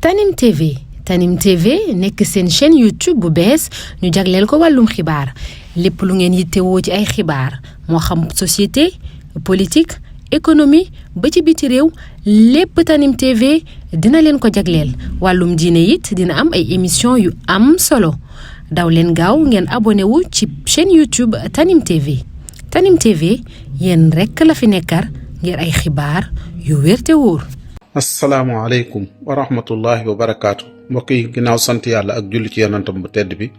Tanim TV Tanim TV nekk seen chaîne YouTube bu bees ñu jagleel ko wàllum xibaar lépp lu ngeen yittewoo ci ay xibaar moo xam société politique économie ba ci biti réew lépp Tanim TV dina leen ko jagleel wàllum diine it dina am ay émission yu am solo daw leen gaaw ngeen abonné wu ci chaîne YouTube Tanim TV Tanim TV yéen rekk la fi nekkar ngir ay xibaar yu wér te wóor. asalaamaaleykum wa rahmatullahi wa barakaatu mbokk yi ginnaaw sant yàlla ak julli ci yonantam bu tedd bi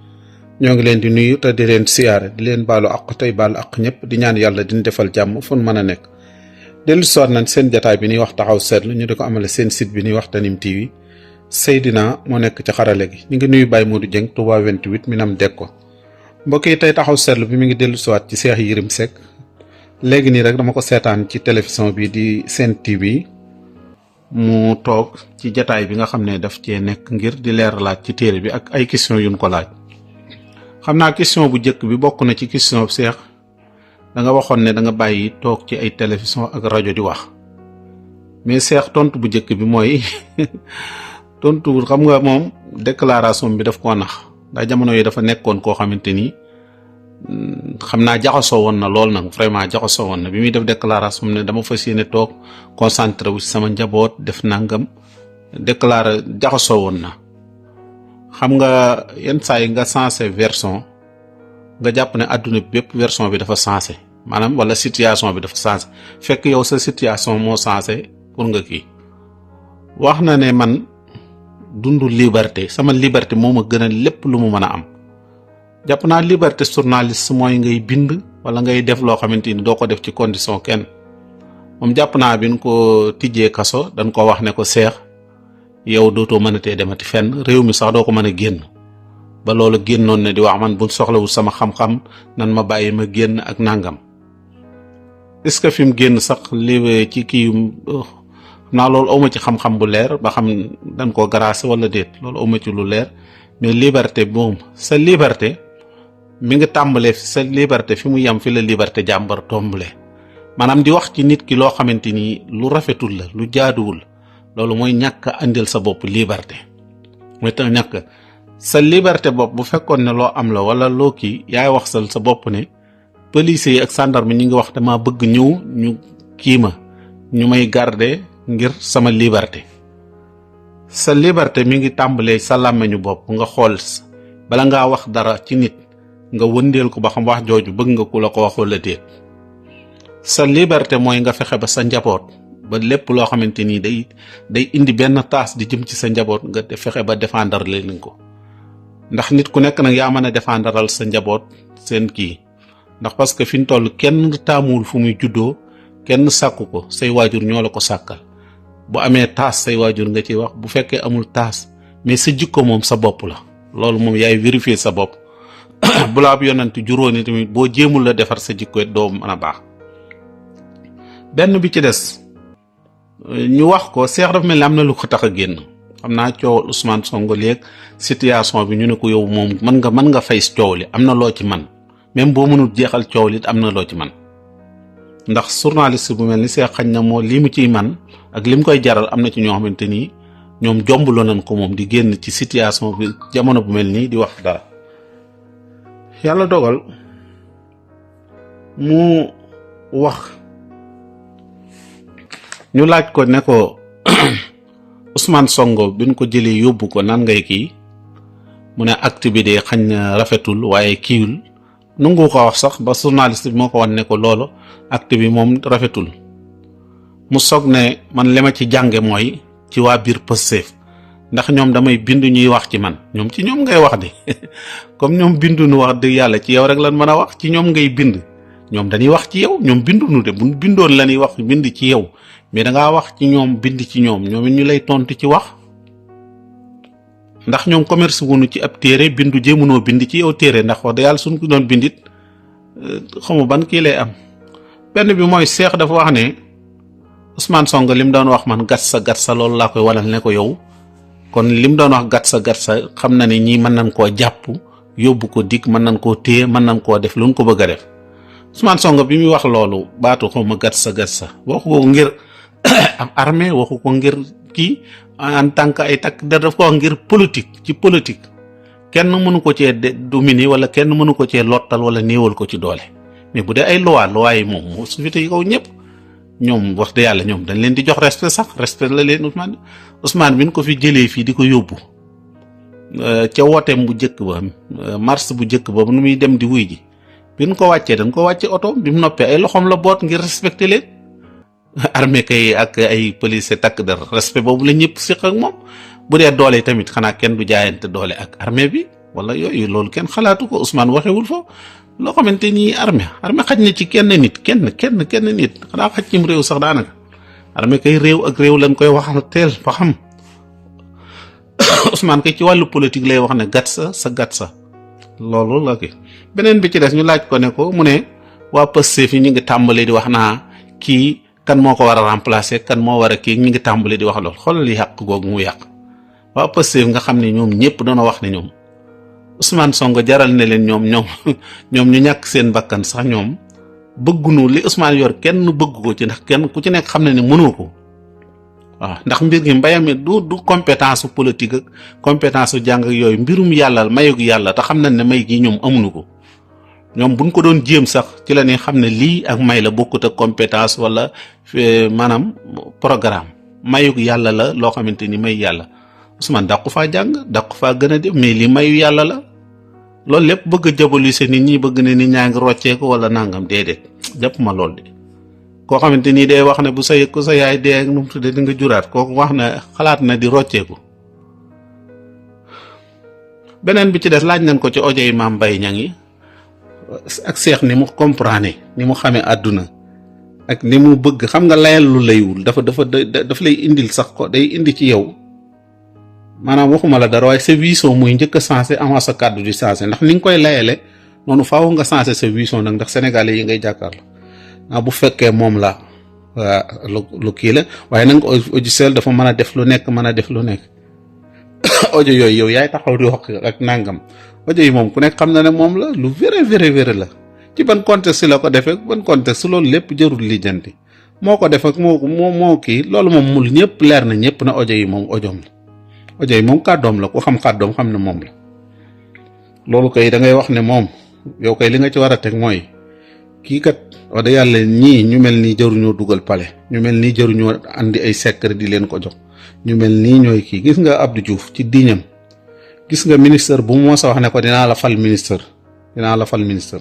ñoo ngi leen di nuyu te di leen siyaare di leen baalu àq tey baalu àq ñëpp di ñaan yàlla dina defal jàmm fu mën a nekk. dellu soot nañ seen jataay bi ñuy wax taxaw seetlu ñu di ko amale seen site bi ñuy wax Tanim TV Seydina moo nekk ci xarale gi ñu ngi nuyu Baye Modou Dieng Touba 28 Minam Dekko mbokk yi tey taxaw seetlu bi mi ngi dellu siwaat ci Cheikh Yérim Seck léegi nii rek dama ko seetaan ci télévision bi di Sen TV mu toog ci jataay bi nga xam ne daf cee nekk ngir di leeralaat ci téere bi ak ay question yuñ ko laaj xam naa question bu njëkk bi bokk na ci question bu Cheikh da nga waxoon ne da nga bàyyi toog ci ay télévision ak rajo di wax mais Cheikh tontu bu njëkk bi mooy tontu xam nga moom déclaration bi daf koo nax ndax jamono yi dafa nekkoon koo xamante ni xam naa jaxasoo woon na lool nag vraiment jaxasoo woon na bi muy def déclaration ne dama fas yéene toog concentré wu ci sama njaboot def nangam déclaré jaxasoo woon na xam nga yenn saa yi nga sensé version nga jàpp ne àdduna bi bépp version bi dafa sensé maanaam wala situation bi dafa sensé fekk yow sa situation moo sensé pour nga kii wax na ne man dundu liberté sama liberté moo ma gën a lépp lu mu mën a am jàpp naa liberté journaliste mooy ngay bind wala ngay def loo xamante ni doo ko def ci condition kenn moom jàpp naa bi ñu ko tijjee kaso dañ ko wax ne ko Cheikh yow dootoo mën a tee demati fenn réew mi sax doo ko mën a génn ba loolu génnoon ne di wax man bu soxlawul sama xam-xam nan ma bàyyi ma génn ak nangam est-ce que fi mu génn sax li ci kii xam naa loolu awma ci xam-xam bu leer ba xam dañ ko grâce wala déet loolu awma ci lu leer mais liberté moom sa liberté mi ngi tàmbalee fi sa liberté fi mu yem fi la liberté jàmbar tombale maanaam di wax ci nit ki loo xamante ni lu rafetul la lu jaaduwul loolu mooy ñàkk a andil sa bopp liberté mooy tax ñàkk sa liberté bopp bu fekkoon ne loo am la wala loo kii yaay wax sa bopp ne police yi ak gendarme ñi ngi wax dama bëgg ñëw ñu kii ma ñu may garder ngir sama liberté sa liberté mi ngi tàmbalee sa làmmeñu bopp nga xool bala ngaa wax dara ci nit nga wëndeel ko ba xam wax jooju bëgg nga ku la ko wax wala déet sa liberté mooy nga fexe ba sa njaboot ba lépp loo xamante ni day indi benn taas di jëm ci sa njaboot nga fexe ba défendre leen ko ndax nit ku nekk nag yaa mën a défendral sa njaboot seen kii ndax parce que fi ñu toll kenn taamuwul fu muy juddoo kenn sàkku ko say waajur ñoo la ko sàkkal bu amee taas say waajur nga ciy wax bu fekkee amul taas mais sa jikko moom sa bopp la loolu moom yaay vérifier sa bopp bu la ab yonent juróoni tamit boo jéemul la defar sa jikko doo mën a baax benn bi ci des ñu wax ko Cheikh dafa mel ni am na lu ko tax a génn xam naa coowal Ousmane Sonko léegi situation bi ñu ne ko yow moom mën nga fay coow li am na loo ci man même boo mënul jeexal coow li am na loo ci man ndax journaliste bu mel ni Cheikh xañ na moo lii mu ciy man ak li mu koy jaral am na ci ñoo xamante ni ñoom jombuloo nañ ko moom di génn ci situation bi jamono bu mel nii di wax dara yàlla dogal mu wax ñu laaj ko ne ko Ousmane Sonko bi ñu ko jëlee yóbbu ko nan ngay kii mu ne acte bi de xañ na rafetul waaye kiiwul nungu ko wax sax ba journaliste bi moo ko wan ne ko loolu acte bi moom rafetul mu soog ne man li ma ci jànge mooy ci waa biir Pastef ndax ñoom damay bindu ñuy wax ci man ñoom ci ñoom ngay wax de comme ñoom bindu nu wax dëgg yàlla ci yow rek lan mën a wax ci ñoom ngay bind ñoom dañuy wax ci yow ñoom bindu nu de bu bindoon la ñuy wax bind ci yow mais dangaa wax ci ñoom bind ci ñoom ñoom it ñu lay tontu ci wax ndax ñoom commerce wunu ci ab téere bindu jéemunoo bind ci yow téere ndax wax da yàlla suñ ko doon bindit xamu ban kii lay am benn bi mooy Cheikh dafa wax ne Ousmane Sonko lim doon wax man gat sa loolu laa koy wanal ne ko yow kon lim doon wax gat sa xam na ne ñii mën nañ koo jàpp yóbbu ko dikk mën nañ koo téye mën nañ koo def lu ñu ko bëgg a def Ousmane Sonko bi muy wax loolu baatu xaw ma gat sa waxu ko ngir am armée waxu ko ngir kii en tant que ay takk der daf ko wax ngir politique ci politique kenn mënu ko cee dominer wala kenn mënu ko cee lottal wala néewal ko ci doole mais bu dee ay loi yi moom moo sufite yi kaw ñëpp ñoom wax dëgg yàlla ñoom dañ leen di jox respect la leen Ousmane bi ñu ko fi jëlee fii di ko yóbbu ca wooteem bu njëkk ba mars bu njëkk ba nu muy dem di wuy ji bi ñu ko wàccee dañ ko wàcce oto bi mu noppee ay loxoom la boot ngir respecté leen armée kay ak ay police takk der respect boobu la ñëpp siq ak moom bu dee doole tamit xanaa kenn du jaayante doole ak armée bi wala yooyu loolu kenn xalaatu ko Ousmane waxewul foofu loo xamante ni armée xaj na ci kenn nit kenn nit xanaa xaj cim réew sax daanaka armée kay réew ak réew lañ koy waxal teel ba xam Ousmane kay ci wàllu politique lay wax ne gat sa loolu la ki beneen bi ci des ñu laaj ko ne ko mu ne waa Pastef yi ñu ngi tàmbali di wax naa kii kan moo ko war a remplacer kan moo war a kii ñu ngi tàmbali di wax lool xoolal yàq googu mu yàq waa Pastef nga xam ne ñoom ñëpp doona wax ne ñoom Ousmane Sonko jaral ne leen ñoom ñu ñàkk seen bakkan sax ñoom bëggunu li Ousmane yor kenn bëgg ko ci ndax kenn ku ci nekk xam ne ne mënoo ko waaw ndax mbir gi mbayam du compétence politique ak compétence jàng ak yooyu mbirum yàlla mayug yàlla te xam nañ ne may gi ñoom amuñu ko ñoom buñ ko doon jéem sax ci la ñuy xam ne lii ak may la bokkut ak compétence wala maanaam programme mayug yàlla la loo xamante ni may yàlla Ousmane dàqu faa jàng dàqu faa gën a def mais li mayu yàlla la loolu lépp bëgg a jabolise nit ñi bëgg ne nit ñaa ngi rocceeku wala nangam déedéet jàpp ma lool de koo xamante ni day wax ne bu sa yaay dee ak nu mu tuddee di nga juraat kooku wax na xalaat na di rocceeku. beneen bi ci des laaj nañ ko ci audio yi Mame Mbaye Niang yi ak Cheikh ni mu comprendre ni mu xamee àdduna ak ni mu bëgg xam nga layal lu laywul dafa lay indil sax ko day indi ci yow maanaam waxuma la dara waaye sa vision muy njëkk a sensé avant sa kàddu di sensé ndax ni nga koy layale noonu faaw nga sensé sa vision nag ndax sénégalais yi ngay jàkkaarloo bu fekkee moom la lu kii la waaye nag audio dafa mën a def lu nekk audio yooyu yow yaay taxaw di wax ak nangam audio yi moom ku nekk xam na ne moom la lu vrai la ci ban contexte la ko defee ban contexte loolu lépp jarul lijjanti moo ko def ak moo kii loolu moom mul ñëpp leer na ñëpp na audio yi moom audioom la audio yi moom kàddoom la ku xam kàddoom xam ne moom la loolu koy da ngay wax ne moom yow koy li nga ci war a teg mooy kii kat wax dëgg yàlla ñii ñu mel nii jaruñoo dugal palais ñu mel nii jaruñoo andi ay secret di leen ko jox ñu mel nii ñooy kii gis nga Abdou Diouf ci diiñam gis nga ministre bu mu mos a wax ne ko dinaa la fal ministre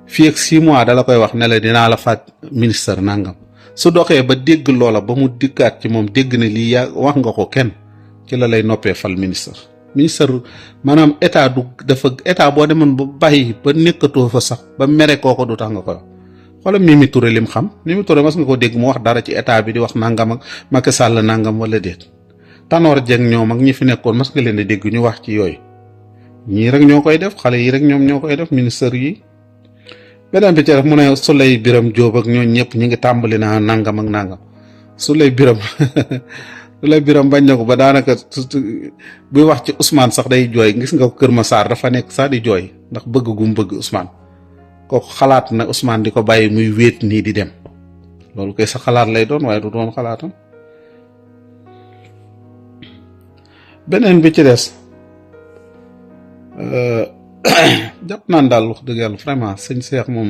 fii ak 6 mois dala koy wax ne la dinaa la fal ministre nangam su doxee ba dégg loola ba mu dikkaat ci moom dégg ne lii yaa wax nga ko kenn ci la lay noppee fal ministre maanaam état boo demoon ba bàyyi ba nekkatoo fa sax ba mere kooko du tax nga koy wax xoolal Mimi Touré lim xam Mimi Touré mas nga ko dégg mu wax dara ci état bi di wax nangam ak Macky Sall nangam wala déet Tanor Dieng ñoom ak ñi fi nekkoon mas nga leen di dégg ñu wax ci yooyu ñii rek ñoo koy def xale yi rek ñoom ñoo koy def ministre yi. beneen bi ci def mu ne Souleye Biram Diop ak ñooñu ñëpp ñi ngi tàmbali naa nangam ak nangam Souleye Biram bañ na ko ba daanaka buy wax ci Ousmane sax day jooy gis nga ko Kër Massar dafa nekk sax di jooy ndax bëgg gu mu bëgg Ousmane kooku xalaat na Ousmane di ko bàyyi muy wéet nii di dem loolu koy sa xalaat lay doon waaye du doon xalaatam. beneen bi ci des jàpp naan daal wax dëgg yàlla vraiment sëñ Cheikh moom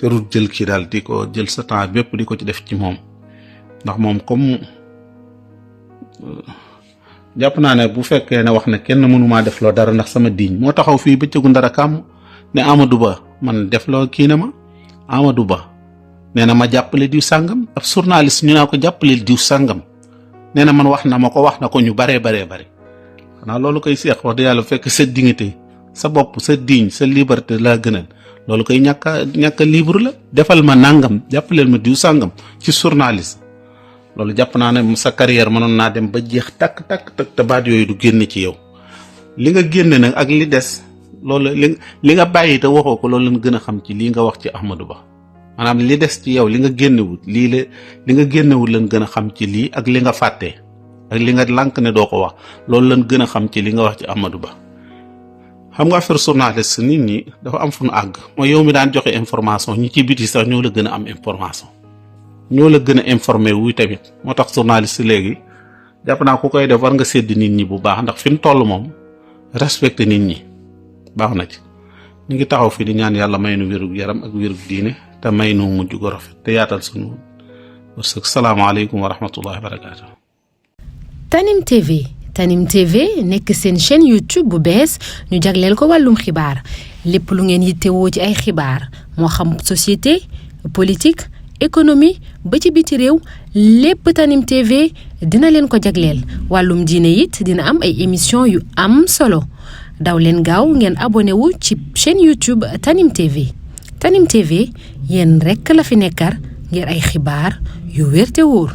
jarul jël kii daal di ko jël sa temps bépp di ko ci def ci moom ndax moom comme jàpp naa ne bu fekkee ne wax ne kenn mënumaa def loo dara ndax sama diiñ moo taxaw fii bëccëgu ndara kàmm ne Amadou Ba man def loo kii na ma Amadou Ba nee na ma jàppale diw sàngam ab journaliste ñu naa ko jàppale diw sàngam nee na man wax na ko ñu baree xanaa loolu koy Cheikh wax dëgg yàlla fekk sa dignité sa bopp sa digne sa liberté laa gënal loolu koy ñàkk a libre la defal ma nangam jàppaleel ma diw sàngam ci journaliste loolu jàpp naa ne sa carrière mënoon naa dem ba jeex takk te baat yooyu du génn ci yow li nga génne nag ak li des loolu li nga bàyyi te waxoo ko loolu lañ gën a xam ci lii nga wax ci Ahmadou Ba maanaam li des ci yow li nga génnewut li nga génnewut lañ gën a xam ci lii ak li nga fàttee ak li nga lànk ne doo ko wax loolu lañ gën a xam ci li nga wax ci Ahmadou Ba xam nga affaire journaliste nit ñi dafa am fu nu àgg mooy yow mi daan joxe information ñi ci biti sax ñoo la gën a am information ñoo la gën a informé wuy tamit moo tax journaliste léegi jàpp naa ku koy def war nga sédd nit ñi bu baax ndax fi mu toll moom respecté nit ñi baax na ci. ñu ngi taxaw fi di ñaan yàlla may nu wérug yaram ak wérug diine te may nu mujj gu rafet te yaatal sunu wërsëg. salaamaaleykum wa rahmatullahi wa barakaatu. Tanim TV nekk seen chaîne YouTube bu bees ñu jagleel ko wàllum xibaar lépp lu ngeen yittewoo ci ay xibaar moo xam société politique économie ba ci biti réew lépp Tanim TV dina leen ko jagleel wàllum diine it dina am ay émission yu am solo daw leen gaaw ngeen abonné wu ci chaîne YouTube Tanim TV yéen rekk la fi nekkar ngir ay xibaar yu wér te wóor.